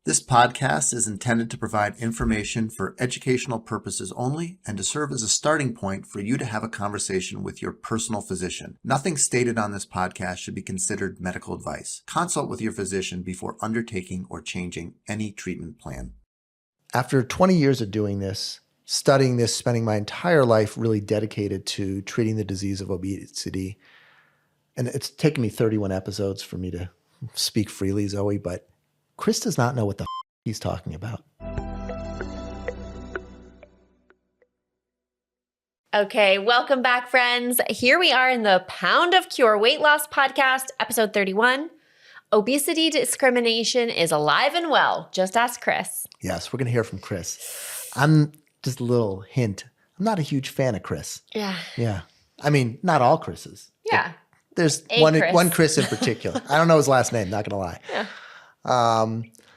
This podcast is intended to provide information for educational purposes only and to serve as a starting point for you to have a conversation with your personal physician. Nothing stated on this podcast should be considered medical advice. Consult with your physician before undertaking or changing any treatment plan. After 20 years of doing this, studying this, spending my entire life really dedicated to treating the disease of obesity, and it's taken me 31 episodes for me to speak freely, Zoe, but Chris does not know what the he's talking about. Okay, welcome back, friends. Here we are in the Pound of Cure Weight Loss Podcast, episode 31. Obesity discrimination is alive and well. Just ask Chris. Yes, we're going to hear from Chris. I'm just a little hint. I'm not a huge fan of Chris. Yeah. I mean, not all Chris's. Yeah. There's Chris. one Chris in particular. I don't know his last name, not going to lie. Yeah.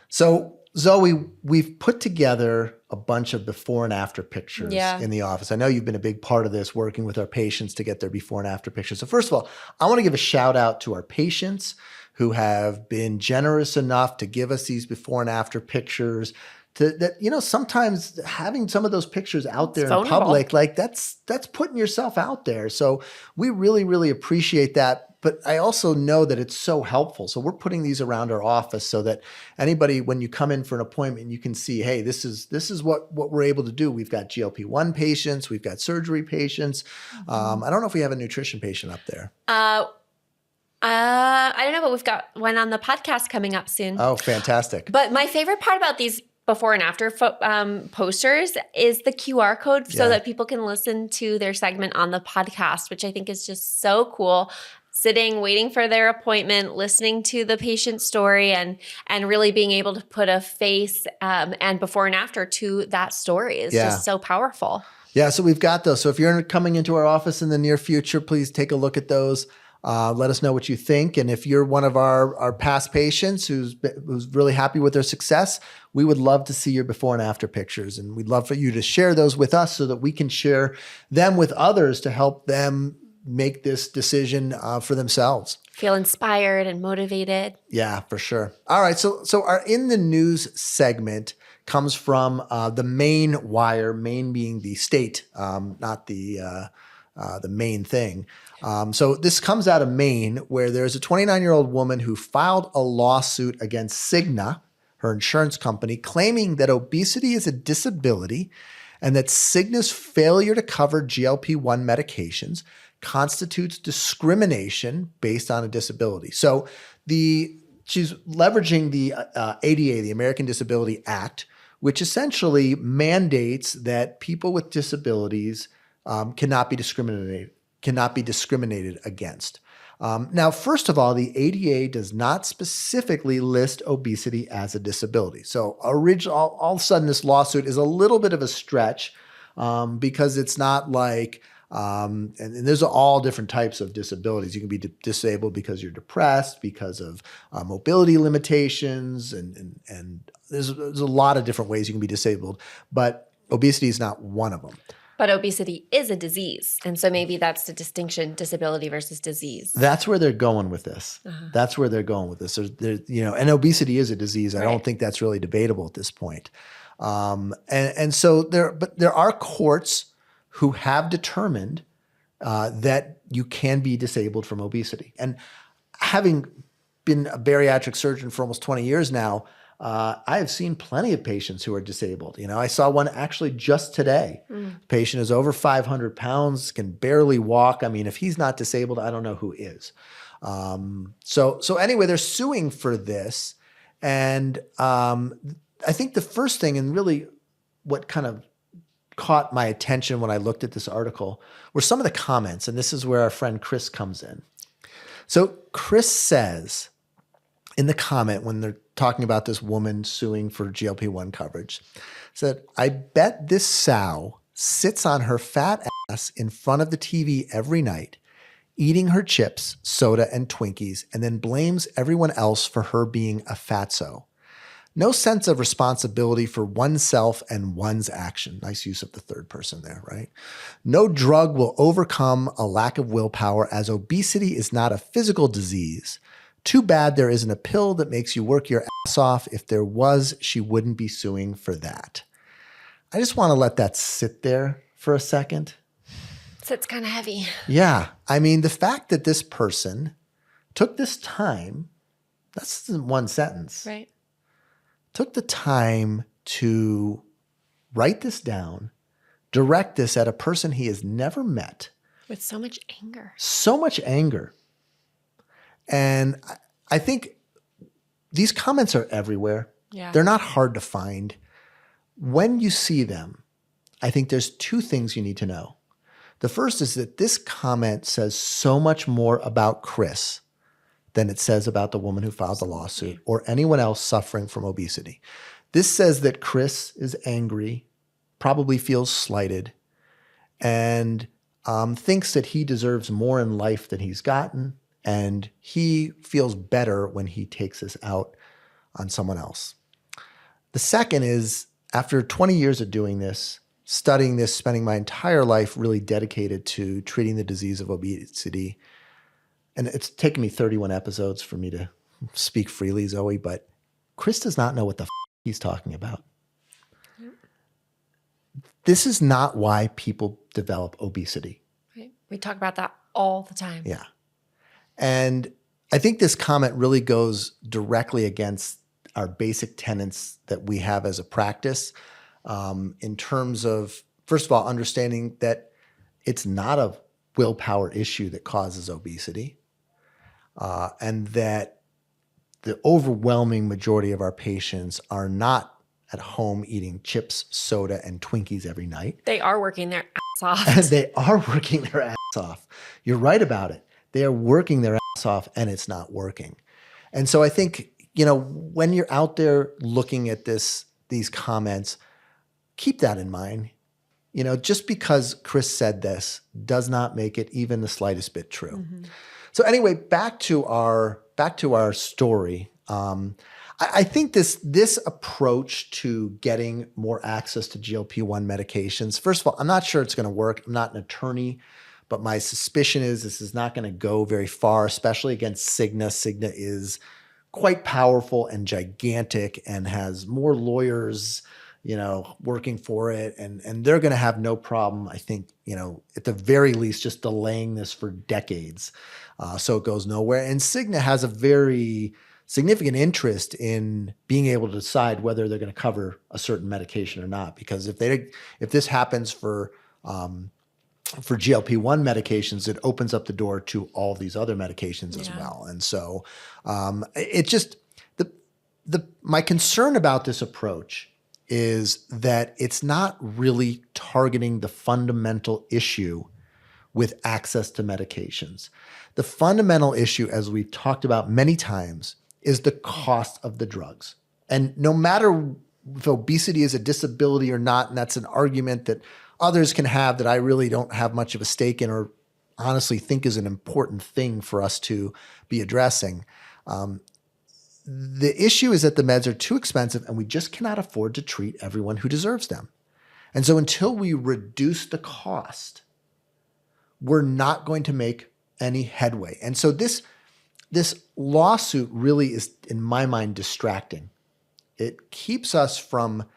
So Zoe, we've put together a bunch of before and after pictures in the office. I know you've been a big part of this, working with our patients to get their before and after pictures. So first of all, I want to give a shout out to our patients who have been generous enough to give us these before and after pictures. Sometimes having some of those pictures out there in public, like that's putting yourself out there. So we really, really appreciate that. But I also know that it's so helpful. So we're putting these around our office so that anybody, when you come in for an appointment, you can see, hey, this is what we're able to do. We've got GLP-1 patients, we've got surgery patients. I don't know if we have a nutrition patient up there. I don't know, but we've got one on the podcast coming up soon. Oh, fantastic. But my favorite part about these before and after posters is the QR code so that people can listen to their segment on the podcast, which I think is just so cool. Sitting, waiting for their appointment, listening to the patient's story, and really being able to put a face and before and after to that story is just so powerful. Yeah, so we've got those. So if you're coming into our office in the near future, please take a look at those. Let us know what you think. And if you're one of our past patients who's really happy with their success, we would love to see your before and after pictures. And we'd love for you to share those with us so that we can share them with others to help them make this decision for themselves. Feel inspired and motivated. Yeah, for sure. All right. So our In the News segment comes from the Maine Wire, Maine being the state, not the main thing. So this comes out of Maine, where there's a 29-year-old woman who filed a lawsuit against Cigna, her insurance company, claiming that obesity is a disability and that Cigna's failure to cover GLP-1 medications constitutes discrimination based on a disability. So she's leveraging the ADA, the American Disability Act, which essentially mandates that people with disabilities cannot be discriminated against. Now, first of all, the ADA does not specifically list obesity as a disability. So all of a sudden, this lawsuit is a little bit of a stretch because it's not like, and there's all different types of disabilities. You can be disabled because you're depressed, because of mobility limitations, and there's a lot of different ways you can be disabled, but obesity is not one of them. But obesity is a disease. And so maybe that's the distinction, disability versus disease. That's where they're going with this. That's where they're going with this. And obesity is a disease. I don't think that's really debatable at this point. So there are courts who have determined that you can be disabled from obesity. And having been a bariatric surgeon for almost 20 years now, I have seen plenty of patients who are disabled. I saw one actually just today. The patient is over 500 pounds, can barely walk. I mean, if he's not disabled, I don't know who is. So anyway, they're suing for this. And I think the first thing, and really what kind of caught my attention when I looked at this article, were some of the comments. And this is where our friend Chris comes in. So Chris says in the comment, when they're talking about this woman suing for GLP-1 coverage, said, "I bet this sow sits on her fat ass in front of the TV every night, eating her chips, soda, and Twinkies, and then blames everyone else for her being a fatso. No sense of responsibility for oneself and one's action." Nice use of the third person there, right? "No drug will overcome a lack of willpower, as obesity is not a physical disease. Too bad there isn't a pill that makes you work your ass off. If there was, she wouldn't be suing for that. I just want to let that sit there for a second. So it's kind of heavy. Yeah. I mean, the fact that this person took this time, that's one sentence, Right. took the time to write this down, direct this at a person he has never met. With so much anger. So much anger. And I think these comments are everywhere. Yeah. They're not hard to find. When you see them, I think there's two things you need to know. The first is that this comment says so much more about Chris than it says about the woman who filed the lawsuit or anyone else suffering from obesity. This says that Chris is angry, probably feels slighted, and thinks that he deserves more in life than he's gotten, and he feels better when he takes this out on someone else. The second is, after 20 years of doing this, studying this, spending my entire life really dedicated to treating the disease of obesity, and it's taken me 31 episodes for me to speak freely, Zoe, but Chris does not know what the he's talking about. This is not why people develop obesity. Right. We talk about that all the time. Yeah. And I think this comment really goes directly against our basic tenets that we have as a practice, in terms of, first of all, understanding that it's not a willpower issue that causes obesity, and that the overwhelming majority of our patients are not at home eating chips, soda, and Twinkies every night. They are working their ass off. And they are working their ass off. You're right about it. They are working their ass off and it's not working. And so I think, when you're out there looking at these comments, keep that in mind. Just because Chris said this does not make it even the slightest bit true. Mm-hmm. So anyway, back to our story. I think this approach to getting more access to GLP-1 medications, first of all, I'm not sure it's going to work. I'm not an attorney, but my suspicion is this is not going to go very far, especially against Cigna. Cigna is quite powerful and gigantic and has more lawyers, working for it. And they're going to have no problem, I think, at the very least, just delaying this for decades. So it goes nowhere. And Cigna has a very significant interest in being able to decide whether they're going to cover a certain medication or not. Because if this happens for GLP-1 medications, it opens up the door to all these other medications as well. And so it just, my concern about this approach is that it's not really targeting the fundamental issue with access to medications. The fundamental issue, as we've talked about many times, is the cost of the drugs. And no matter if obesity is a disability or not, and that's an argument that others can have that I really don't have much of a stake in or honestly think is an important thing for us to be addressing. The issue is that the meds are too expensive and we just cannot afford to treat everyone who deserves them. And so until we reduce the cost, we're not going to make any headway. And so this lawsuit really is, in my mind, distracting. It keeps us from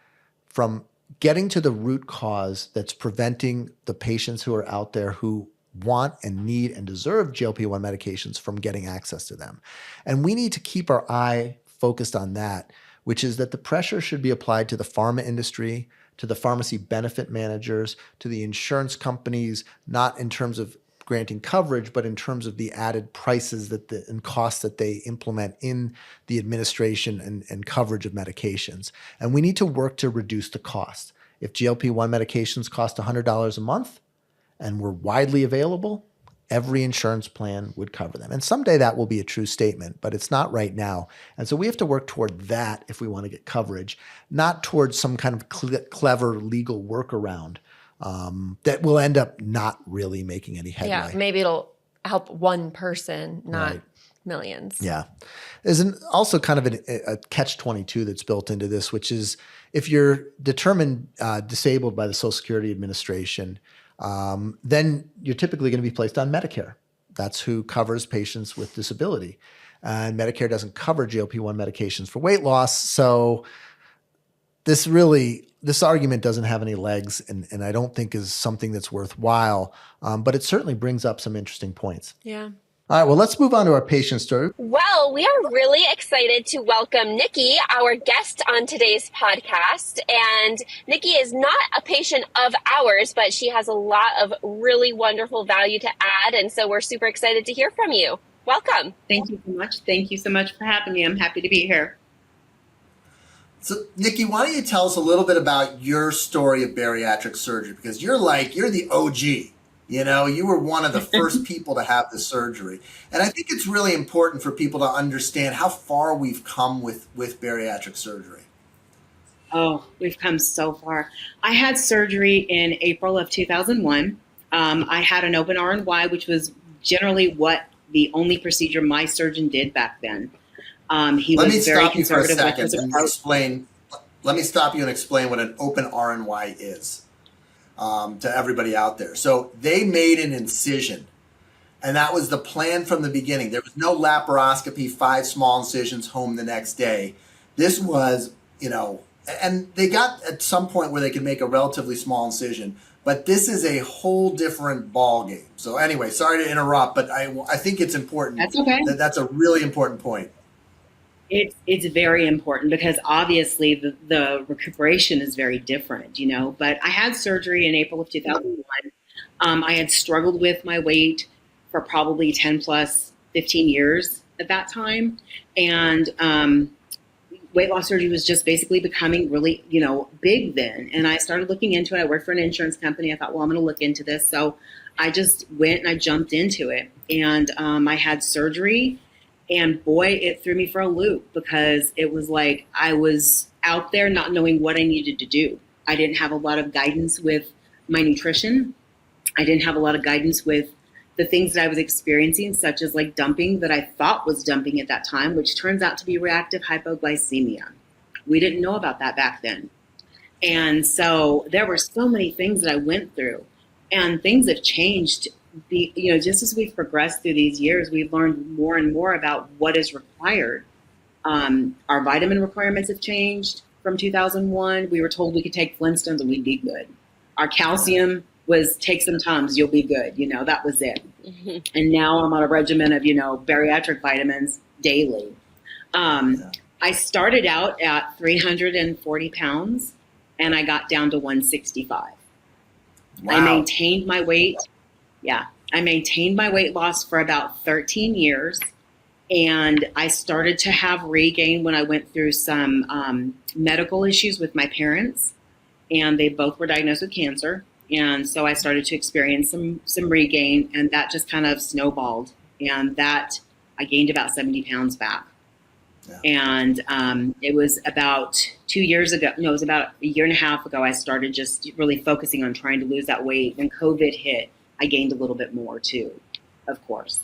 getting to the root cause that's preventing the patients who are out there who want and need and deserve GLP-1 medications from getting access to them. And we need to keep our eye focused on that, which is that the pressure should be applied to the pharma industry, to the pharmacy benefit managers, to the insurance companies, not in terms of granting coverage, but in terms of the added prices and costs that they implement in the administration and coverage of medications. And we need to work to reduce the cost. If GLP-1 medications cost $100 a month and were widely available, every insurance plan would cover them. And someday that will be a true statement, but it's not right now. And so we have to work toward that if we want to get coverage, not towards some kind of clever legal workaround that will end up not really making any headway. Yeah, maybe it'll help one person, not millions. Yeah. There's also kind of a catch-22 that's built into this, which is if you're determined disabled by the Social Security Administration, then you're typically going to be placed on Medicare. That's who covers patients with disability. and Medicare doesn't cover GLP-1 medications for weight loss. So this argument doesn't have any legs, and I don't think is something that's worthwhile, but it certainly brings up some interesting points. Yeah. All right, well, let's move on to our patient story. Well, we are really excited to welcome Nikki, our guest on today's podcast. And Nikki is not a patient of ours, but she has a lot of really wonderful value to add. And so we're super excited to hear from you. Welcome. Thank you so much. Thank you so much for having me. I'm happy to be here. So, Nikki, why don't you tell us a little bit about your story of bariatric surgery? Because you're the OG. You were one of the first people to have the surgery. And I think it's really important for people to understand how far we've come with bariatric surgery. Oh, we've come so far. I had surgery in April of 2001. I had an open RNY, which was generally what the only procedure my surgeon did back then. He Let was me very stop you for a conservative with his second and approach. explain. Let me stop you and explain what an open RNY is to everybody out there. So they made an incision, and that was the plan from the beginning. There was no laparoscopy, 5 small incisions, home the next day. This was, and they got at some point where they could make a relatively small incision, but this is a whole different ball game. So anyway, sorry to interrupt, but I think it's important. That's okay. That's a really important point. It's very important because obviously the recuperation is very different, but I had surgery in April of 2001. I had struggled with my weight for probably 10 plus 15 years at that time. And weight loss surgery was just basically becoming really, big then. And I started looking into it. I worked for an insurance company. I thought, well, I'm going to look into this. So I just went and I jumped into it. And I had surgery. And boy, it threw me for a loop because it was like I was out there not knowing what I needed to do. I didn't have a lot of guidance with my nutrition. I didn't have a lot of guidance with the things that I was experiencing, such as like dumping that I thought was dumping at that time, which turns out to be reactive hypoglycemia. We didn't know about that back then. And so there were so many things that I went through, and things have changed. Just as we've progressed through these years, we've learned more and more about what is required. Our vitamin requirements have changed from 2001. We were told we could take Flintstones and we'd be good. Our calcium was take some Tums, you'll be good. That was it. Mm-hmm. And now I'm on a regimen of, bariatric vitamins daily. I started out at 340 pounds and I got down to 165. Wow. I maintained my weight. Yeah, I maintained my weight loss for about 13 years, and I started to have regain when I went through some medical issues with my parents, and they both were diagnosed with cancer, and so I started to experience some regain, and that just kind of snowballed, and that I gained about 70 pounds back. Yeah. And it was about 2 years ago, no, it was about a year and a half ago, I started just really focusing on trying to lose that weight. When COVID hit, I gained a little bit more too, of course.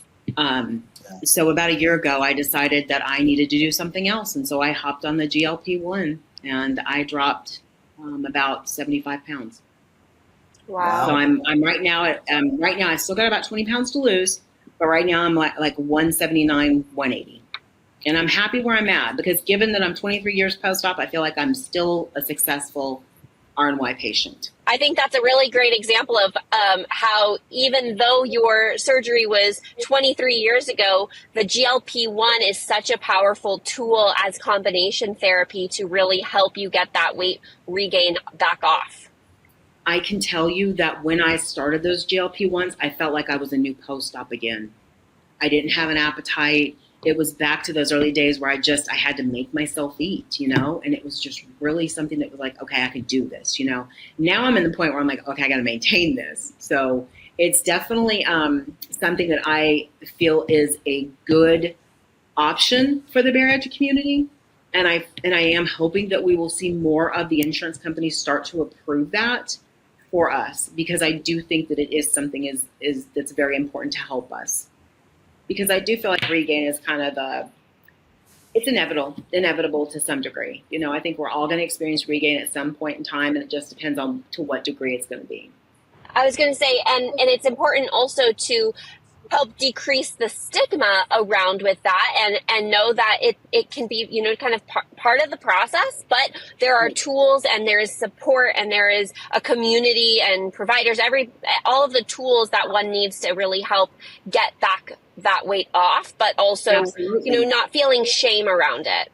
So about a year ago, I decided that I needed to do something else. And so I hopped on the GLP-1 and I dropped about 75 pounds. Wow. So I'm right now I still got about 20 pounds to lose, but right now I'm like 179, 180. And I'm happy where I'm at because given that I'm 23 years post-op, I feel like I'm still a successful RNY patient. I think that's a really great example of how even though your surgery was 23 years ago, the GLP-1 is such a powerful tool as combination therapy to really help you get that weight regain back off. I can tell you that when I started those GLP-1s, I felt like I was a new post-op again. I didn't have an appetite. It was back to those early days where I had to make myself eat, and it was just really something that was like, okay, I could do this, Now I'm in the point where I'm like, okay, I got to maintain this. So it's definitely something that I feel is a good option for the bariatric community. And I am hoping that we will see more of the insurance companies start to approve that for us, because I do think that it is something that's very important to help us. Because I do feel like regain is kind of it's inevitable to some degree. I think we're all going to experience regain at some point in time, and it just depends on to what degree it's going to be. I was going to say, and it's important also to help decrease the stigma around with that and know that it can be, kind of part of the process, but there are tools and there is support and there is a community and providers, all of the tools that one needs to really help get back that weight off, but also, Absolutely. not feeling shame around it.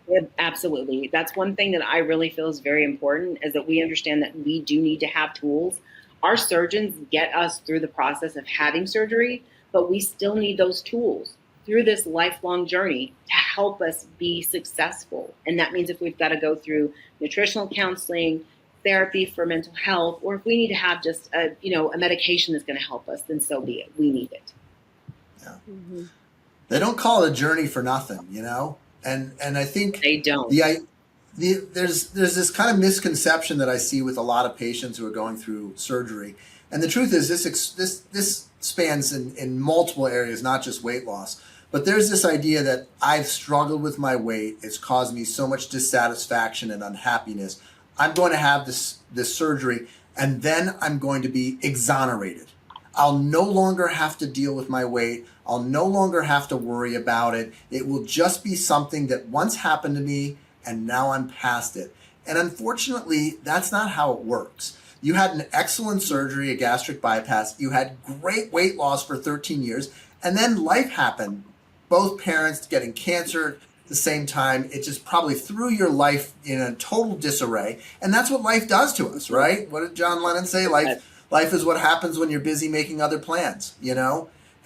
Yeah, absolutely. That's one thing that I really feel is very important, is that we understand that we do need to have tools. Our surgeons get us through the process of having surgery, but we still need those tools through this lifelong journey to help us be successful. And that means if we've got to go through nutritional counseling, therapy for mental health, or if we need to have just a medication that's going to help us, then so be it. We need it. Yeah. They don't call it a journey for nothing, And I think they don't. There's this kind of misconception that I see with a lot of patients who are going through surgery, and the truth is this spans in multiple areas, not just weight loss. But there's this idea that I've struggled with my weight; it's caused me so much dissatisfaction and unhappiness. I'm going to have this surgery, and then I'm going to be exonerated. I'll no longer have to deal with my weight. I'll no longer have to worry about it. It will just be something that once happened to me, and now I'm past it. And unfortunately, that's not how it works. You had an excellent surgery, a gastric bypass. You had great weight loss for 13 years, and then life happened. Both parents getting cancer at the same time. It just probably threw your life in a total disarray. And that's what life does to us, right? What did John Lennon say? Life is what happens when you're busy making other plans, And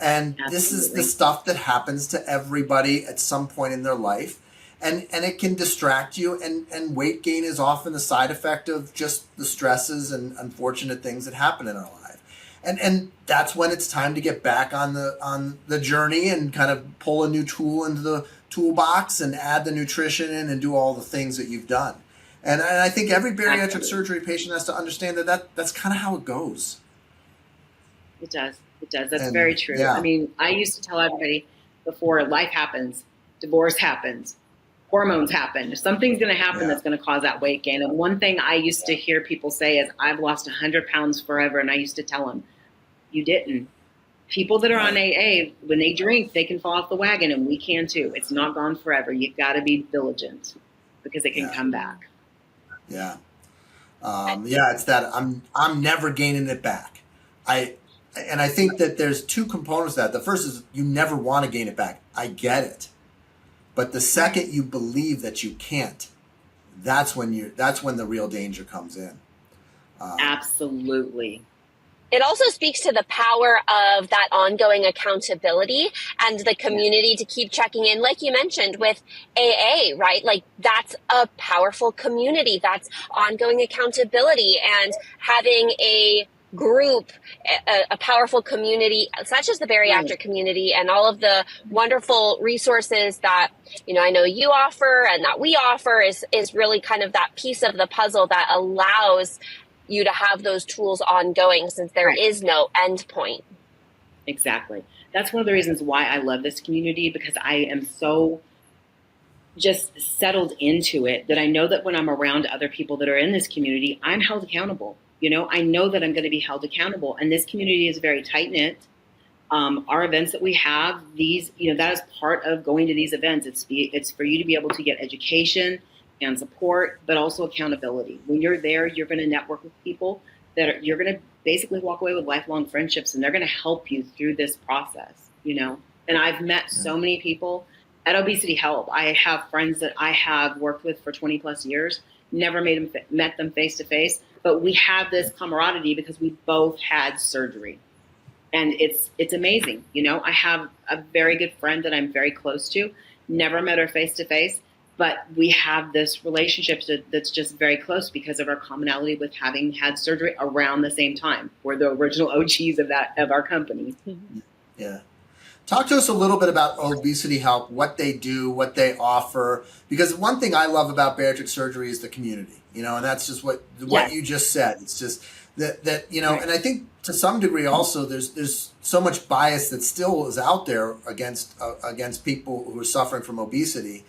Absolutely. This is the stuff that happens to everybody at some point in their life. And it can distract you, and weight gain is often the side effect of just the stresses and unfortunate things that happen in our life. And that's when it's time to get back on the journey and kind of pull a new tool into the toolbox and add the nutrition in and do all the things that you've done. And I think every bariatric Absolutely. surgery patient has to understand that's kind of how it goes. It does. That's very true. Yeah. I mean, I used to tell everybody before life happens, divorce happens, hormones happen, something's going to happen that's going to cause that weight gain. And one thing I used to hear people say is, I've lost 100 pounds forever. And I used to tell them, you didn't. People that are on AA, when they drink, they can fall off the wagon, and we can too. It's not gone forever. You've got to be diligent because it can come back. Yeah. It's that I'm never gaining it back. And I think that there's two components to that. The first is you never want to gain it back. I get it. But the second you believe that you can't, that's when the real danger comes in. Absolutely. It also speaks to the power of that ongoing accountability and the community to keep checking in, like you mentioned with AA, right? Like that's a powerful community. That's ongoing accountability, and having a group, a powerful community such as the bariatric community, and all of the wonderful resources that I know you offer and that we offer is really kind of that piece of the puzzle that allows you to have those tools ongoing, since there is no end point. Exactly. That's one of the reasons why I love this community, because I am so just settled into it that I know that when I'm around other people that are in this community, I'm held accountable. I know that I'm going to be held accountable, and this community is very tight knit. Our events that we have, these, that is part of going to these events. It's for you to be able to get education and support, but also accountability. When you're there, you're going to network with people you're going to basically walk away with lifelong friendships, and they're going to help you through this process, And I've met so many people at Obesity Help. I have friends that I have worked with for 20 plus years, never met them face to face, but we have this camaraderie because we both had surgery. And it's amazing. I have a very good friend that I'm very close to, never met her face to face, but we have this relationship that's just very close because of our commonality with having had surgery around the same time. We're the original OGs of our company. Yeah. Talk to us a little bit about Obesity Help, what they do, what they offer. Because one thing I love about bariatric surgery is the community, and that's just what you just said. It's just that right. And I think to some degree also there's so much bias that still is out there against people who are suffering from obesity.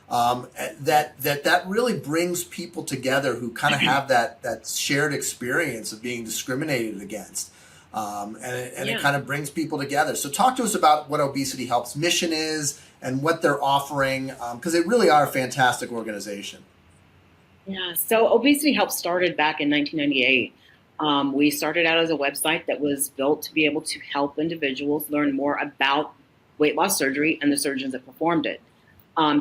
That really brings people together who kind of have that shared experience of being discriminated against. It kind of brings people together. So talk to us about what Obesity Help's mission is and what they're offering, because they really are a fantastic organization. Yeah, so Obesity Help started back in 1998. We started out as a website that was built to be able to help individuals learn more about weight loss surgery and the surgeons that performed it.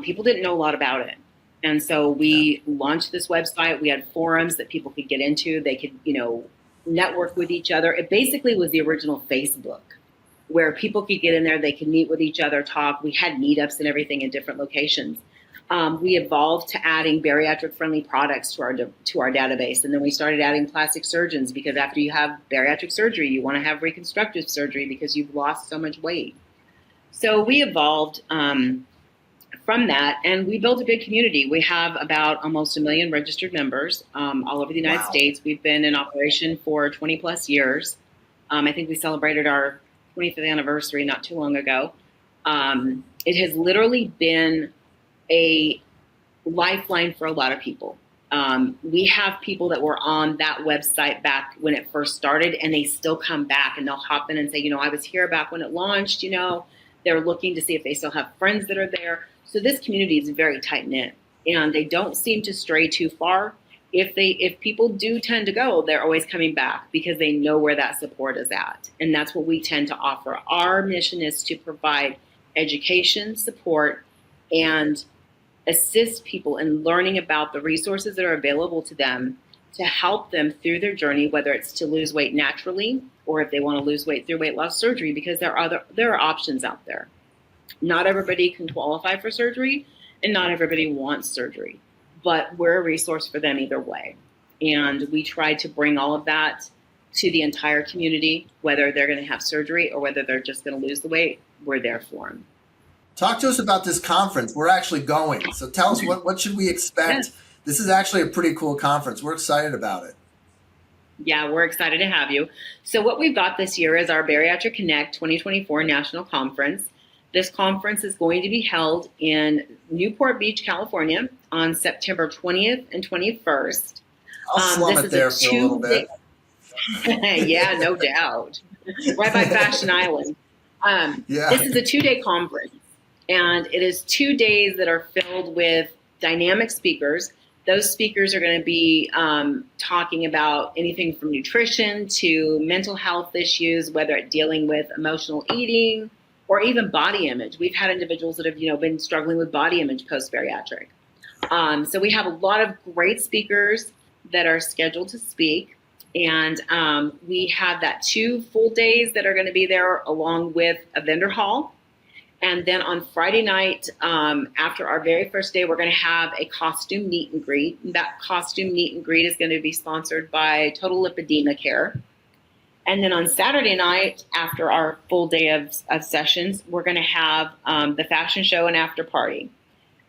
People didn't know a lot about it. And so we launched this website. We had forums that people could get into. They could, network with each other. It basically was the original Facebook, where people could get in there. They could meet with each other, talk. We had meetups and everything in different locations. We evolved to adding bariatric friendly products to our database. And then we started adding plastic surgeons, because after you have bariatric surgery, you want to have reconstructive surgery because you've lost so much weight. So we evolved from that, and we built a big community. We have about almost 1 million registered members all over the United States. We've been in operation for 20 plus years. I think we celebrated our 25th anniversary not too long ago. It has literally been a lifeline for a lot of people. We have people that were on that website back when it first started, and they still come back and they'll hop in and say, I was here back when it launched. They're looking to see if they still have friends that are there. So this community is very tight knit, and they don't seem to stray too far. If people do tend to go, they're always coming back because they know where that support is at. And that's what we tend to offer. Our mission is to provide education, support, and assist people in learning about the resources that are available to them to help them through their journey, whether it's to lose weight naturally or if they want to lose weight through weight loss surgery, because there are options out there. Not everybody can qualify for surgery, and not everybody wants surgery, but we're a resource for them either way. And we try to bring all of that to the entire community, whether they're going to have surgery or whether they're just going to lose the weight. We're there for them. Talk to us about this conference. We're actually going. So tell us, what should we expect? Yes. This is actually a pretty cool conference. We're excited about it. Yeah, we're excited to have you. So what we've got this year is our Bariatric Connect 2024 National Conference. This conference is going to be held in Newport Beach, California on September 20th and 21st. I'll slum it there for a little bit. Yeah, no doubt. Right by Fashion Island. This is a 2-day conference, and it is 2 days that are filled with dynamic speakers. Those speakers are going to be talking about anything from nutrition to mental health issues, whether it's dealing with emotional eating or even body image. We've had individuals that have, been struggling with body image post-bariatric. So we have a lot of great speakers that are scheduled to speak. And we have that 2 full days that are going to be there, along with a vendor hall. And then on Friday night, after our very first day, we're going to have a costume meet and greet. That costume meet and greet is going to be sponsored by Total Lipedema Care. And then on Saturday night, after our full day of sessions, we're going to have the fashion show and after party.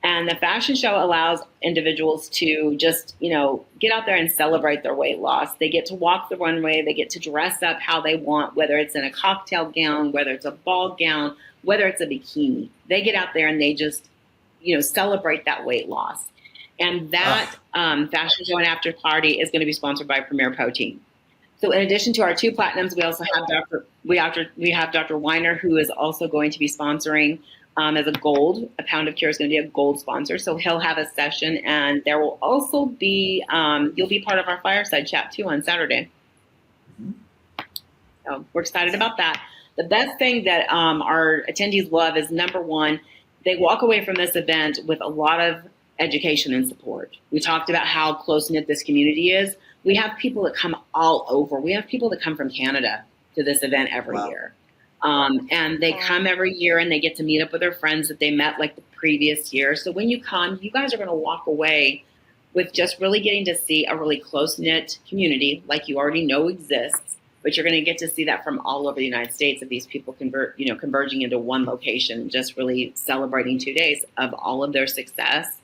And the fashion show allows individuals to just, get out there and celebrate their weight loss. They get to walk the runway. They get to dress up how they want, whether it's in a cocktail gown, whether it's a ball gown, whether it's a bikini. They get out there and they just, celebrate that weight loss. And that fashion show and after party is going to be sponsored by Premier Protein. So in addition to our 2 platinums, we also have Dr. Weiner, who is also going to be sponsoring as a gold. A Pound of Cure is going to be a gold sponsor. So he'll have a session, and there will also be, you'll be part of our fireside chat too on Saturday. So we're excited about that. The best thing that our attendees love is, number one, they walk away from this event with a lot of education and support. We talked about how close-knit this community is. We have people that come all over. We have people that come from Canada to this event every year. And they come every year and they get to meet up with their friends that they met like the previous year. So when you come, you guys are going to walk away with just really getting to see a really close-knit community like you already know exists. But you're going to get to see that from all over the United States, of these people converging into one location, just really celebrating 2 days of all of their success.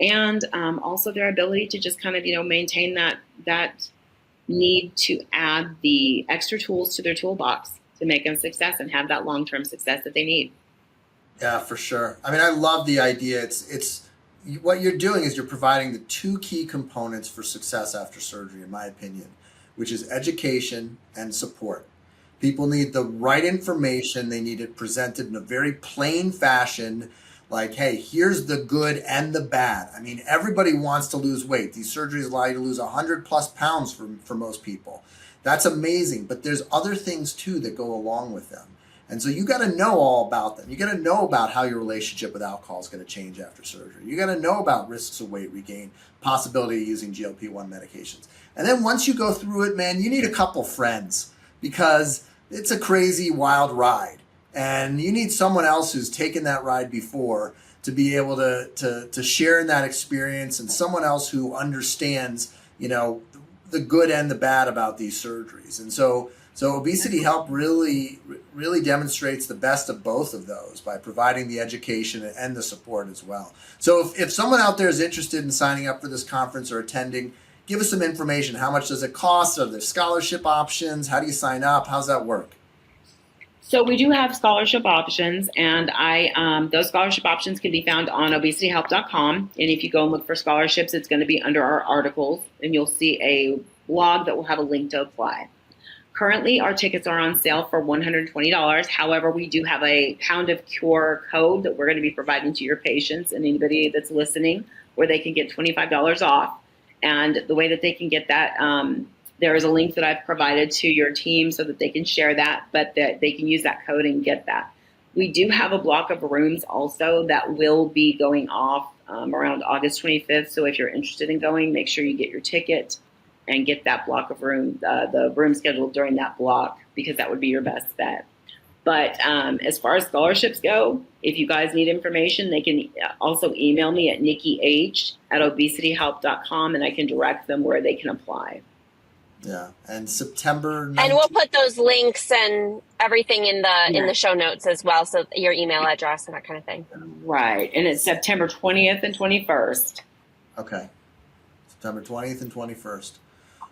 And also their ability to just kind of, maintain that need to add the extra tools to their toolbox to make them success and have that long-term success that they need. Yeah, for sure. I mean, I love the idea. It's what you're doing is you're providing the 2 key components for success after surgery, in my opinion, which is education and support. People need the right information. They need it presented in a very plain fashion. Like, hey, here's the good and the bad. I mean, everybody wants to lose weight. These surgeries allow you to lose 100 plus pounds for most people. That's amazing. But there's other things too that go along with them. And so you got to know all about them. You got to know about how your relationship with alcohol is going to change after surgery. You got to know about risks of weight regain, possibility of using GLP-1 medications. And then once you go through it, man, you need a couple friends because it's a crazy, wild ride. And you need someone else who's taken that ride before to be able to share in that experience, and someone else who understands, you know, the good and the bad about these surgeries. And so Obesity Help really demonstrates the best of both of those by providing the education and the support as well. So if someone out there is interested in signing up for this conference or attending, give us some information. How much does it cost? Are there scholarship options? How do you sign up? How's that work? So we do have scholarship options, and those scholarship options can be found on obesityhelp.com. And if you go and look for scholarships, it's going to be under our articles, and you'll see a blog that will have a link to apply. Currently, our tickets are on sale for $120. However, we do have a Pound of Cure code that we're going to be providing to your patients and anybody that's listening, where they can get $25 off. And the way that they can get that, there is a link that I've provided to your team so that they can share that, but that they can use that code and get that. We do have a block of rooms also that will be going off around August 25th. So if you're interested in going, make sure you get your ticket and get that block of room, the room scheduled during that block, because that would be your best bet. But as far as scholarships go, if you guys need information, they can also email me at nikkih@obesityhelp.com, and I can direct them where they can apply. Yeah, and September 19th. And we'll put those links and everything in the show notes as well, so your email address and that kind of thing. Right, and it's September 20th and 21st. Okay, September 20th and 21st.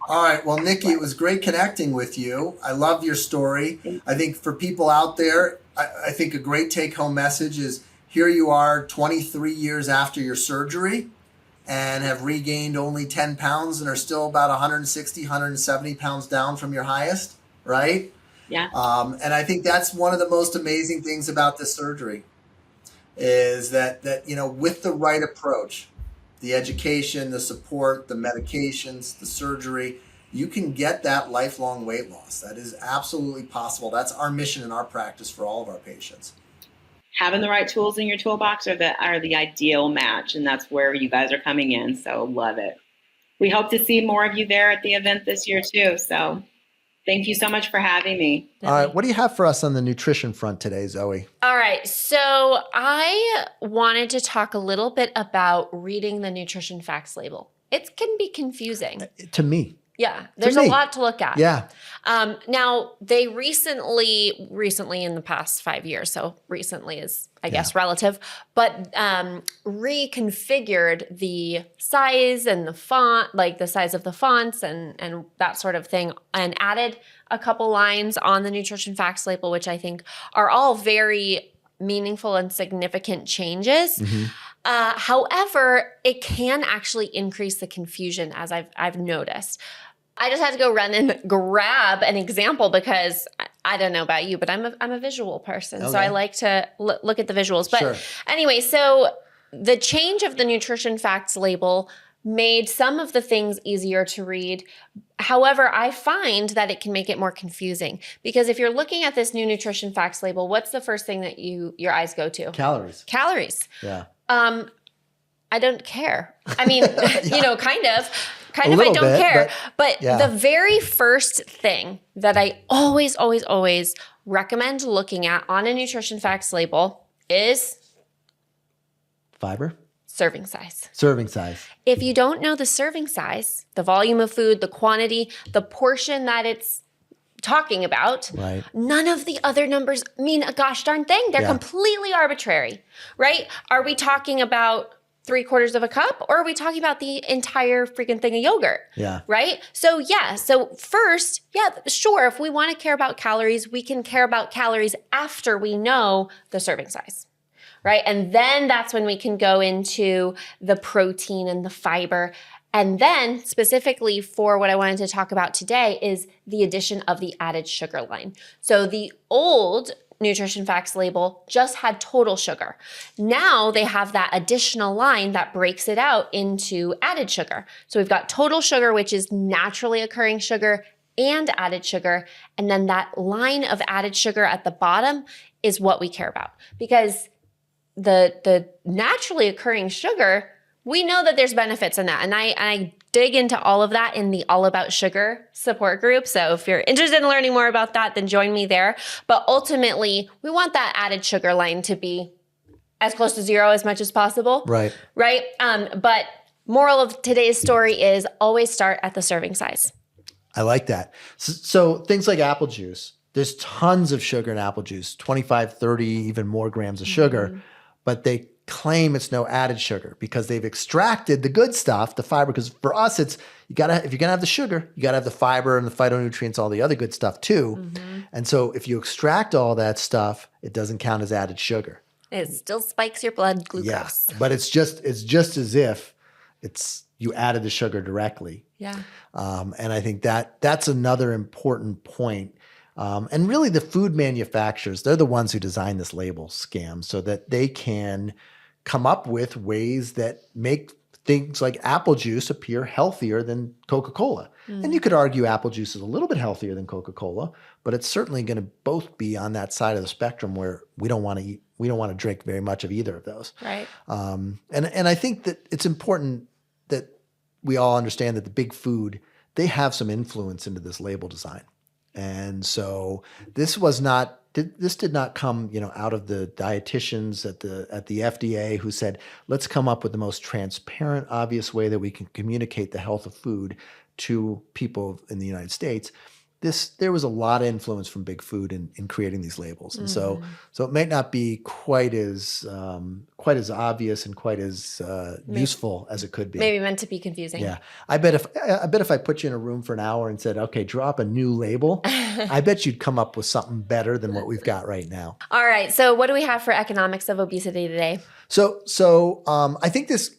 All right, well, Nikki, it was great connecting with you. I love your story. I think for people out there, I think a great take-home message is here you are 23 years after your surgery and have regained only 10 pounds and are still about 160, 170 pounds down from your highest, right? Yeah. And I think that's one of the most amazing things about this surgery is that you know, with the right approach, the education, the support, the medications, the surgery, you can get that lifelong weight loss. That is absolutely possible. That's our mission in our practice for all of our patients. Having the right tools in your toolbox are the ideal match, and that's where you guys are coming in. So love it. We hope to see more of you there at the event this year too. So thank you so much for having me. All right, what do you have for us on the nutrition front today, Zoe? All right, so I wanted to talk a little bit about reading the nutrition facts label. It can be confusing. To me. Yeah, there's a lot to look at. Yeah. Now, they recently in the past 5 years, so recently is, I guess, relative, but reconfigured the size and the font, like the size of the fonts and that sort of thing, and added a couple lines on the nutrition facts label, which I think are all very meaningful and significant changes. Mm-hmm. However, it can actually increase the confusion, as I've noticed. I just had to go run and grab an example because I don't know about you, but I'm a visual person, so I like to look at the visuals. But anyway, so the change of the nutrition facts label made some of the things easier to read. However, I find that it can make it more confusing because if you're looking at this new nutrition facts label, what's the first thing that your eyes go to? Calories. Yeah. I don't care. I mean, you know, kind of I don't care. But the very first thing that I always recommend looking at on a nutrition facts label is fiber. Serving size. Serving size. If you don't know the serving size, the volume of food, the quantity, the portion that it's talking about, none of the other numbers mean a gosh darn thing. They're completely arbitrary, right? Are we talking about 3/4 of a cup, or are we talking about the entire freaking thing of yogurt? Yeah. Right? So so first, sure, if we want to care about calories, we can care about calories after we know the serving size. Right? And then that's when we can go into the protein and the fiber. And then specifically for what I wanted to talk about today is the addition of the added sugar line. So the old nutrition facts label just had total sugar. Now they have that additional line that breaks it out into added sugar. So we've got total sugar, which is naturally occurring sugar, and added sugar. And then that line of added sugar at the bottom is what we care about, because the naturally occurring sugar, we know that there's benefits in that. And I dig into all of that in the All About Sugar support group. So if you're interested in learning more about that, then join me there. But ultimately, we want that added sugar line to be as close to zero as much as possible. Right. Right. But moral of today's story is always start at the serving size. I like that. So things like apple juice, there's tons of sugar in apple juice, 25, 30, even more grams of sugar, but they claim it's no added sugar because they've extracted the good stuff, the fiber. Because for us, it's if you're gonna have the sugar, you gotta have the fiber and the phytonutrients, all the other good stuff too. And so if you extract all that stuff, it doesn't count as added sugar. It still spikes your blood glucose. Yes, but it's just as if you added the sugar directly. Yeah. And I think that's another important point. And really the food manufacturers, they're the ones who design this label scam so that they can come up with ways that make things like apple juice appear healthier than Coca-Cola. And you could argue apple juice is a little bit healthier than Coca-Cola, but it's certainly going to both be on that side of the spectrum where we don't want to drink very much of either of those. Right. And I think that it's important that we all understand that the big food, they have some influence into this label design. And so this did not come, out of the dietitians at the FDA who said, let's come up with the most transparent, obvious way that we can communicate the health of food to people in the United States. There was a lot of influence from big food in creating these labels. And so it may not be quite as obvious and quite as useful as it could be. Maybe meant to be confusing. Yeah. I bet if I put you in a room for an hour and said, okay, draw up a new label, I bet you'd come up with something better than what we've got right now. All right. So what do we have for economics of obesity today? So I think this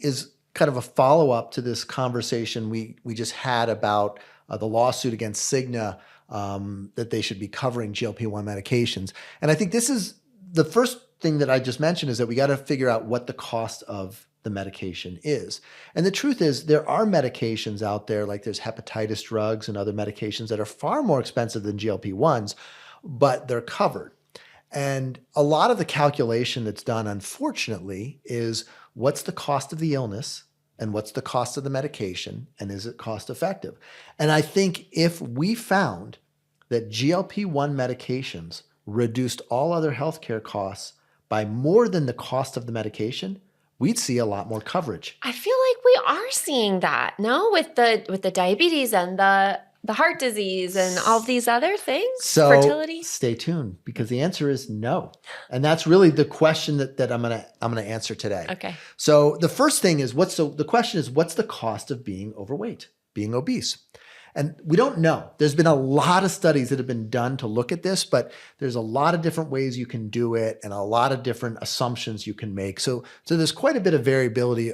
is kind of a follow-up to this conversation we just had about the lawsuit against Cigna that they should be covering GLP-1 medications. And I think this is the first thing that I just mentioned, is that we got to figure out what the cost of the medication is. And the truth is there are medications out there, like there's hepatitis drugs and other medications that are far more expensive than GLP-1s, but they're covered. And a lot of the calculation that's done, unfortunately, is what's the cost of the illness and what's the cost of the medication, and is it cost effective? And I think if we found that GLP-1 medications reduced all other healthcare costs by more than the cost of the medication, we'd see a lot more coverage. I feel like we are seeing that, no? With the diabetes and the heart disease and all these other things, So fertility. stay tuned, because the answer is no. And that's really the question that I'm gonna answer today. Okay. So the first thing is what's the cost of being overweight, being obese? And we don't know. There's been a lot of studies that have been done to look at this, but there's a lot of different ways you can do it and a lot of different assumptions you can make. So there's quite a bit of variability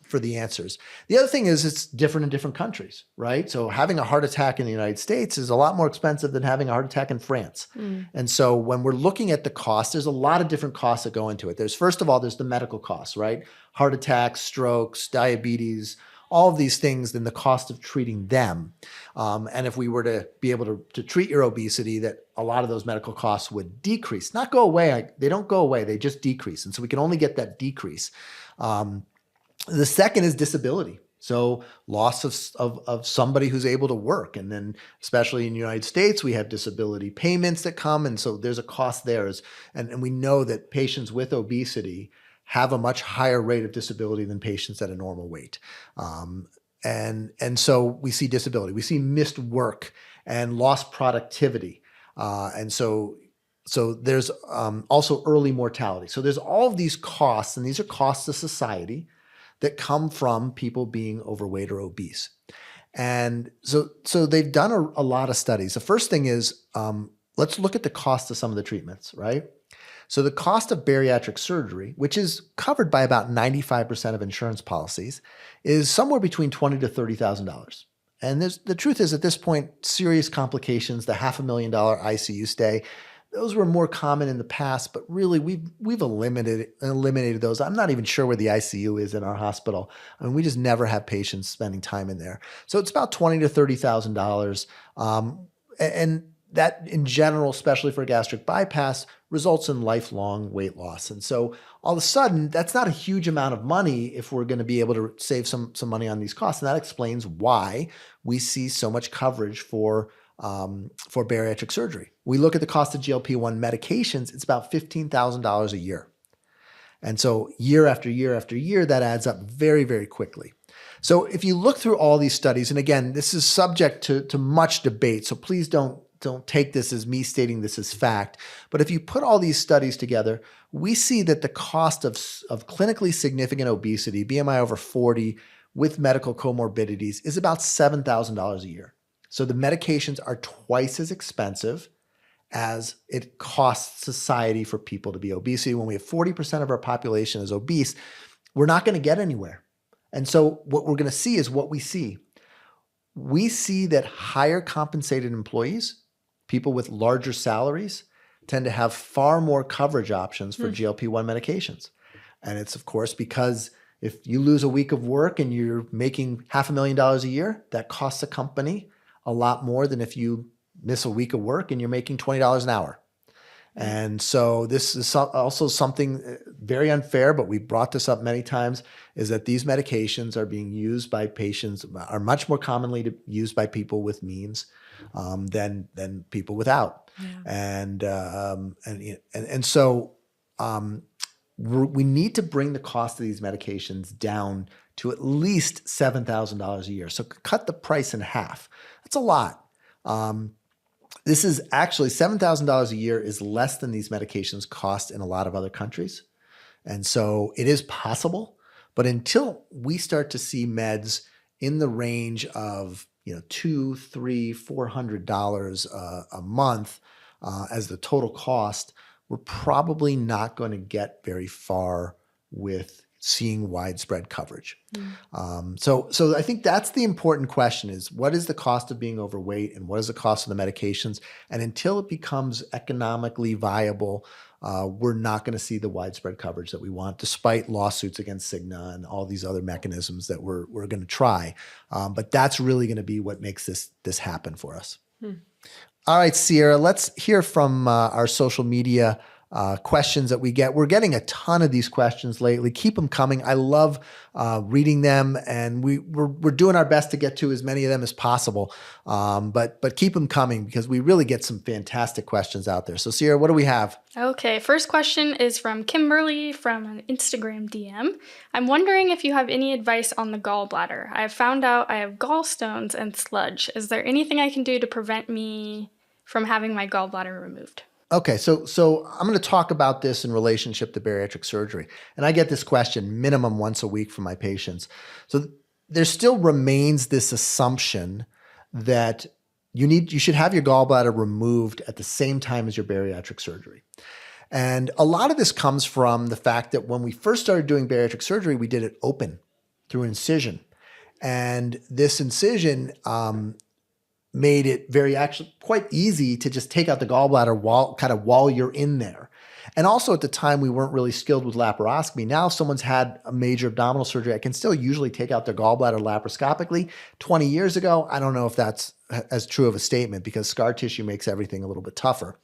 for the answers. The other thing is it's different in different countries, right? So having a heart attack in the United States is a lot more expensive than having a heart attack in France. And so when we're looking at the cost, there's a lot of different costs that go into it. First of all, there's the medical costs, right? Heart attacks, strokes, diabetes, all of these things, then the cost of treating them. And if we were to be able to treat your obesity, that a lot of those medical costs would decrease, not go away. They don't go away, they just decrease. And so we can only get that decrease. The second is disability. So loss of somebody who's able to work. And then especially in the United States, we have disability payments that come. And so there's a cost there. And we know that patients with obesity have a much higher rate of disability than patients at a normal weight. And so we see disability, we see missed work and lost productivity. And so there's also early mortality. So there's all of these costs, and these are costs to society that come from people being overweight or obese. And so they've done a lot of studies. The first thing is, let's look at the cost of some of the treatments, right? So the cost of bariatric surgery, which is covered by about 95% of insurance policies, is somewhere between $20,000 to $30,000. And the truth is, at this point, serious complications, the $500,000 ICU stay, those were more common in the past, but really we've eliminated those. I'm not even sure where the ICU is in our hospital. I mean, we just never have patients spending time in there. So it's about $20,000 to $30,000. And that in general, especially for gastric bypass, results in lifelong weight loss. And so all of a sudden, that's not a huge amount of money if we're going to be able to save some money on these costs. And that explains why we see so much coverage for bariatric surgery. We look at the cost of GLP-1 medications, it's about $15,000 a year. And so year after year after year, that adds up very, very quickly. So if you look through all these studies, and again, this is subject to much debate, so please don't take this as me stating this as fact. But if you put all these studies together, we see that the cost of clinically significant obesity, BMI over 40, with medical comorbidities is about $7,000 a year. So the medications are twice as expensive as it costs society for people to be obese. When we have 40% of our population is obese, we're not going to get anywhere. And so what we're going to see is what we see. We see that higher compensated employees, people with larger salaries, tend to have far more coverage options for GLP-1 medications. And it's, of course, because if you lose a week of work and you're making $500,000 a year, that costs a company a lot more than if you miss a week of work and you're making $20 an hour. And so this is also something very unfair, but we brought this up many times, is that these medications are being used by patients, are much more commonly used by people with means than people without. Yeah. And so we need to bring the cost of these medications down to at least $7,000 a year. So cut the price in half. That's a lot. This is actually $7,000 a year is less than these medications cost in a lot of other countries. And so it is possible, but until we start to see meds in the range of $200, $300, $400 a month as the total cost, we're probably not going to get very far with seeing widespread coverage. So I think that's the important question, is what is the cost of being overweight and what is the cost of the medications? And until it becomes economically viable, we're not going to see the widespread coverage that we want, despite lawsuits against Cigna and all these other mechanisms that we're going to try. But that's really going to be what makes this happen for us. All right, Sierra, let's hear from our social media questions that we get. We're getting a ton of these questions lately. Keep them coming. I love reading them, and we're doing our best to get to as many of them as possible. But keep them coming, because we really get some fantastic questions out there. So Sierra, what do we have? Okay, first question is from Kimberly from an Instagram DM. I'm wondering if you have any advice on the gallbladder. I have found out I have gallstones and sludge. Is there anything I can do to prevent me from having my gallbladder removed? Okay, so I'm going to talk about this in relationship to bariatric surgery. And I get this question minimum once a week from my patients. So there still remains this assumption that you should have your gallbladder removed at the same time as your bariatric surgery. And a lot of this comes from the fact that when we first started doing bariatric surgery, we did it open through an incision. And this incision made it actually quite easy to just take out the gallbladder while you're in there. And also at the time, we weren't really skilled with laparoscopy. Now, if someone's had a major abdominal surgery, I can still usually take out their gallbladder laparoscopically. 20 years ago, I don't know if that's as true of a statement, because scar tissue makes everything a little bit tougher.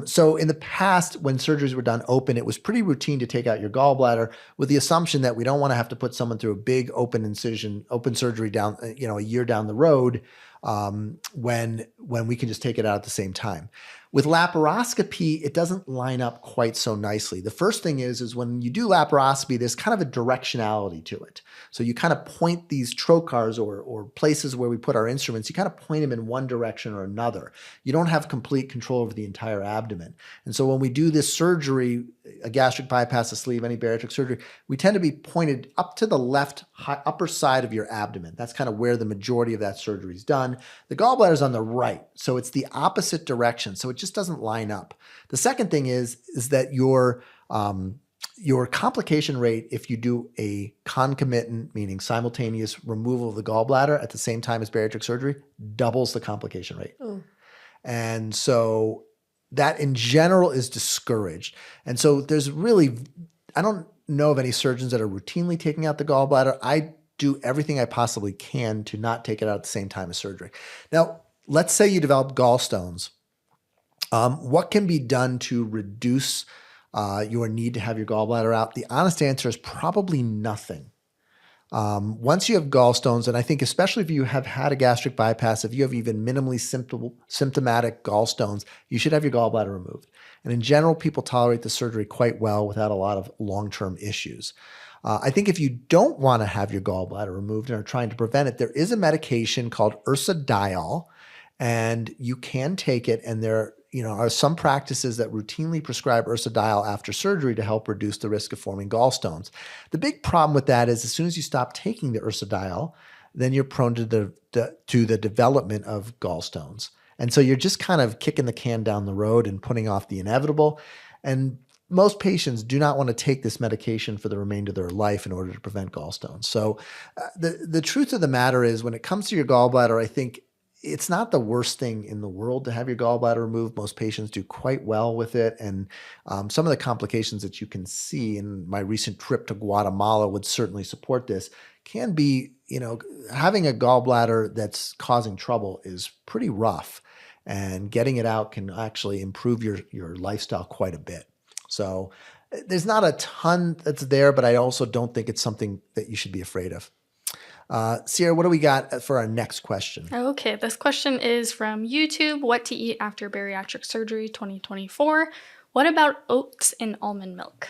So in the past, when surgeries were done open, it was pretty routine to take out your gallbladder with the assumption that we don't want to have to put someone through a big open surgery down, a year down the road, when we can just take it out at the same time. With laparoscopy, it doesn't line up quite so nicely. The first thing is when you do laparoscopy, there's kind of a directionality to it. So you kind of point these trocars or places where we put our instruments, you kind of point them in one direction or another. You don't have complete control over the entire abdomen. And so when we do this surgery, a gastric bypass, a sleeve, any bariatric surgery, we tend to be pointed up to the left upper side of your abdomen. That's kind of where the majority of that surgery is done. The gallbladder is on the right, so it's the opposite direction, so it just doesn't line up. The second thing is that your complication rate, if you do a concomitant, meaning simultaneous removal of the gallbladder at the same time as bariatric surgery, doubles the complication rate. And so that in general is discouraged. And so there's really, I don't know of any surgeons that are routinely taking out the gallbladder. I do everything I possibly can to not take it out at the same time as surgery. Now, let's say you develop gallstones. What can be done to reduce your need to have your gallbladder out? The honest answer is probably nothing. Once you have gallstones, and I think especially if you have had a gastric bypass, if you have even minimally symptomatic gallstones, you should have your gallbladder removed. And in general, people tolerate the surgery quite well without a lot of long-term issues. I think if you don't want to have your gallbladder removed and are trying to prevent it, there is a medication called ursodiol, and you can take it, and there are some practices that routinely prescribe ursodiol after surgery to help reduce the risk of forming gallstones. The big problem with that is as soon as you stop taking the ursodiol, then you're prone to the development of gallstones. And so you're just kind of kicking the can down the road and putting off the inevitable. And most patients do not want to take this medication for the remainder of their life in order to prevent gallstones. So the truth of the matter is when it comes to your gallbladder, I think it's not the worst thing in the world to have your gallbladder removed. Most patients do quite well with it. And some of the complications that you can see in my recent trip to Guatemala would certainly support this, can be, having a gallbladder that's causing trouble is pretty rough. And getting it out can actually improve your lifestyle quite a bit. So there's not a ton that's there, but I also don't think it's something that you should be afraid of. Sierra, what do we got for our next question? Okay, this question is from YouTube, What to Eat After Bariatric Surgery 2024. What about oats in almond milk?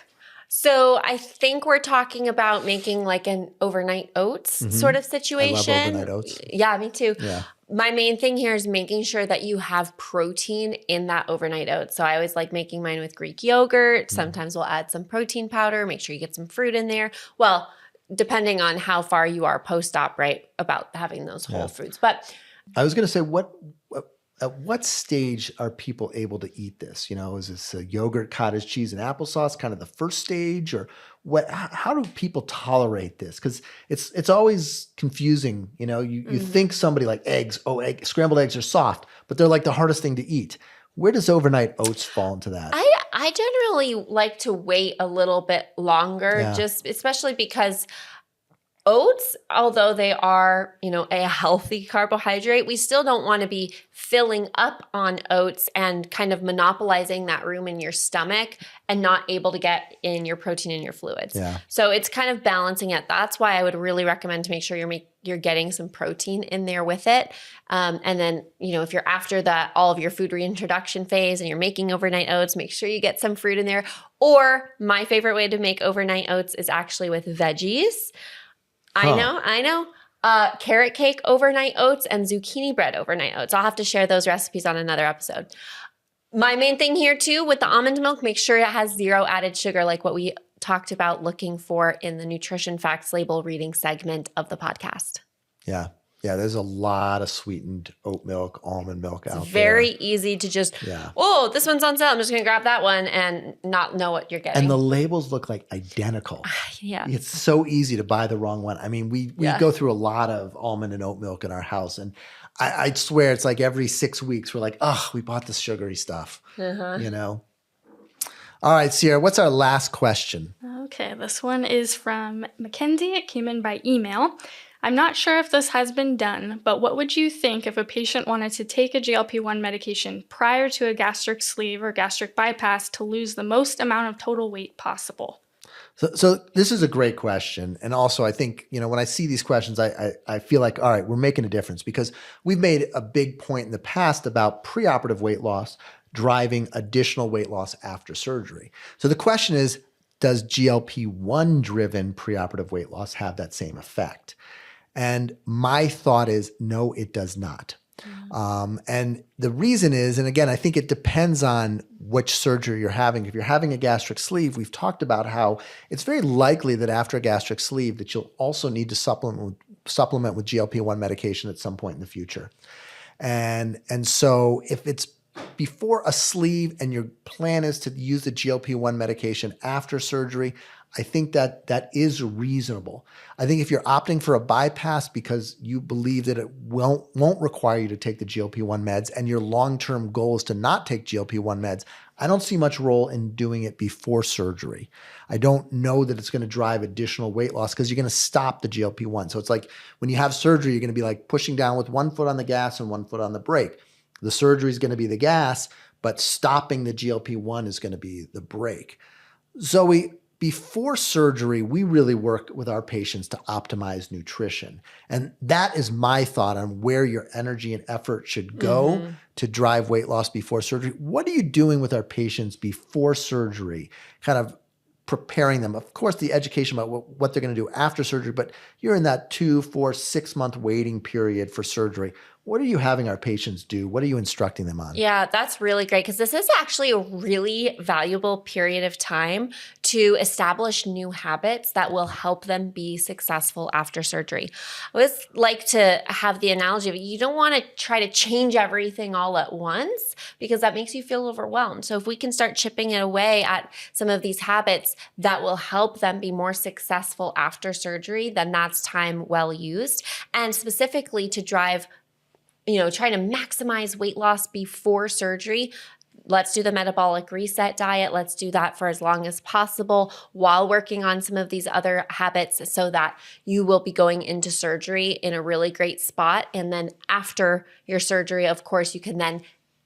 So I think we're talking about making like an overnight oats sort of situation. I love overnight oats. Yeah, me too. Yeah. My main thing here is making sure that you have protein in that overnight oats. So I always like making mine with Greek yogurt. Sometimes we'll add some protein powder, make sure you get some fruit in there. Well, depending on how far you are post-op, right, about having those whole foods. But I was going to say, at what stage are people able to eat this? Is this a yogurt, cottage cheese, and applesauce kind of the first stage, or what? How do people tolerate this? Because it's always confusing. You think somebody like eggs, scrambled eggs are soft, but they're like the hardest thing to eat. Where does overnight oats fall into that? I generally like to wait a little bit longer, just especially because oats, although they are, a healthy carbohydrate, we still don't want to be filling up on oats and kind of monopolizing that room in your stomach and not able to get in your protein and your fluids. Yeah. So it's kind of balancing it. That's why I would really recommend to make sure you're getting some protein in there with it. And then, if you're after that, all of your food reintroduction phase and you're making overnight oats, make sure you get some fruit in there. Or my favorite way to make overnight oats is actually with veggies. I know. Carrot cake overnight oats and zucchini bread overnight oats. I'll have to share those recipes on another episode. My main thing here too with the almond milk, make sure it has 0 added sugar, like what we talked about looking for in the nutrition facts label reading segment of the podcast. Yeah. Yeah, there's a lot of sweetened oat milk, almond milk out there. Very easy to just, this one's on sale. I'm just going to grab that one and not know what you're getting. And the labels look like identical. Yeah. It's so easy to buy the wrong one. I mean, we go through a lot of almond and oat milk in our house. And I swear it's like every 6 weeks we're like, we bought this sugary stuff, All right, Sierra, what's our last question? Okay, this one is from Mackenzie. It came in by email. I'm not sure if this has been done, but what would you think if a patient wanted to take a GLP-1 medication prior to a gastric sleeve or gastric bypass to lose the most amount of total weight possible? So this is a great question. And also I think, when I see these questions, I feel like, all right, we're making a difference because we've made a big point in the past about preoperative weight loss driving additional weight loss after surgery. So the question is, does GLP-1 driven preoperative weight loss have that same effect? And my thought is, no, it does not. And the reason is, and again, I think it depends on which surgery you're having. If you're having a gastric sleeve, we've talked about how it's very likely that after a gastric sleeve that you'll also need to supplement with GLP-1 medication at some point in the future. And so if it's before a sleeve and your plan is to use the GLP-1 medication after surgery, I think that is reasonable. I think if you're opting for a bypass because you believe that it won't require you to take the GLP-1 meds and your long-term goal is to not take GLP-1 meds, I don't see much role in doing it before surgery. I don't know that it's going to drive additional weight loss because you're going to stop the GLP-1. So it's like when you have surgery, you're going to be like pushing down with one foot on the gas and one foot on the brake. The surgery is going to be the gas, but stopping the GLP-1 is going to be the brake. Zoe, before surgery, we really work with our patients to optimize nutrition. And that is my thought on where your energy and effort should go to drive weight loss before surgery. What are you doing with our patients before surgery, kind of preparing them? Of course, the education about what they're going to do after surgery, but you're in that 2, 4, 6 month waiting period for surgery. What are you having our patients do? What are you instructing them on? Yeah, that's really great because this is actually a really valuable period of time to establish new habits that will help them be successful after surgery. I always like to have the analogy of you don't want to try to change everything all at once because that makes you feel overwhelmed. So if we can start chipping it away at some of these habits that will help them be more successful after surgery, then that's time well used. And specifically to drive trying to maximize weight loss before surgery, let's do the metabolic reset diet. Let's do that for as long as possible while working on some of these other habits so that you will be going into surgery in a really great spot. And then after your surgery, of course, you can then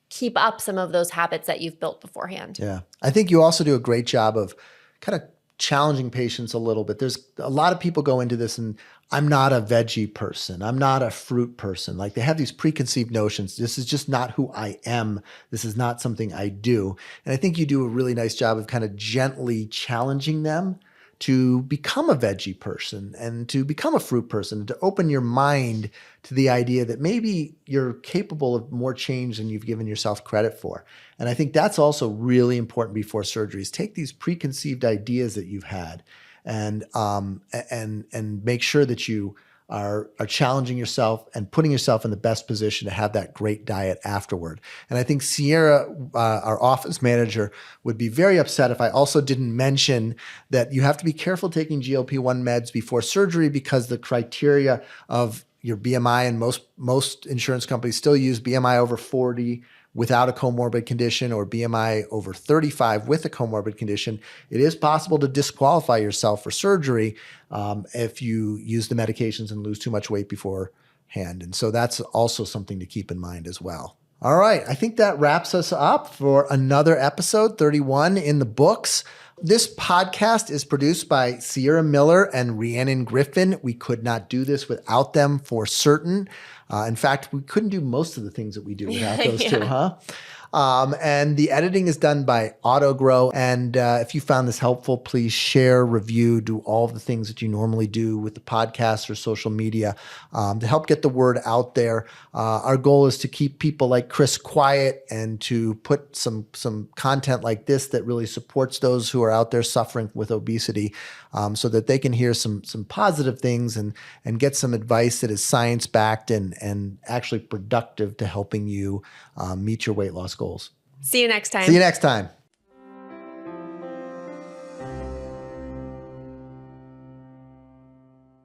keep up some of those habits that you've built beforehand. Yeah. I think you also do a great job of kind of challenging patients a little bit. There's a lot of people go into this and I'm not a veggie person. I'm not a fruit person. Like they have these preconceived notions. This is just not who I am. This is not something I do. And I think you do a really nice job of kind of gently challenging them to become a veggie person and to become a fruit person and to open your mind to the idea that maybe you're capable of more change than you've given yourself credit for. And I think that's also really important before surgeries. Take these preconceived ideas that you've had and make sure that you are challenging yourself and putting yourself in the best position to have that great diet afterward. And I think Sierra, our office manager, would be very upset if I also didn't mention that you have to be careful taking GLP-1 meds before surgery because the criteria of your BMI, and most insurance companies still use BMI over 40 without a comorbid condition or BMI over 35 with a comorbid condition. It is possible to disqualify yourself for surgery if you use the medications and lose too much weight beforehand. And so that's also something to keep in mind as well. All right. I think that wraps us up for another episode, 31 in the books. This podcast is produced by Sierra Miller and Rhiannon Griffin. We could not do this without them for certain. In fact, we couldn't do most of the things that we do without those two, huh? And the editing is done by AutoGrow. And if you found this helpful, please share, review, do all of the things that you normally do with the podcast or social media to help get the word out there. Our goal is to keep people like Chris quiet and to put some content like this that really supports those who are out there suffering with obesity so that they can hear some positive things and get some advice that is science-backed and actually productive to helping you meet your weight loss goals. See you next time. See you next time.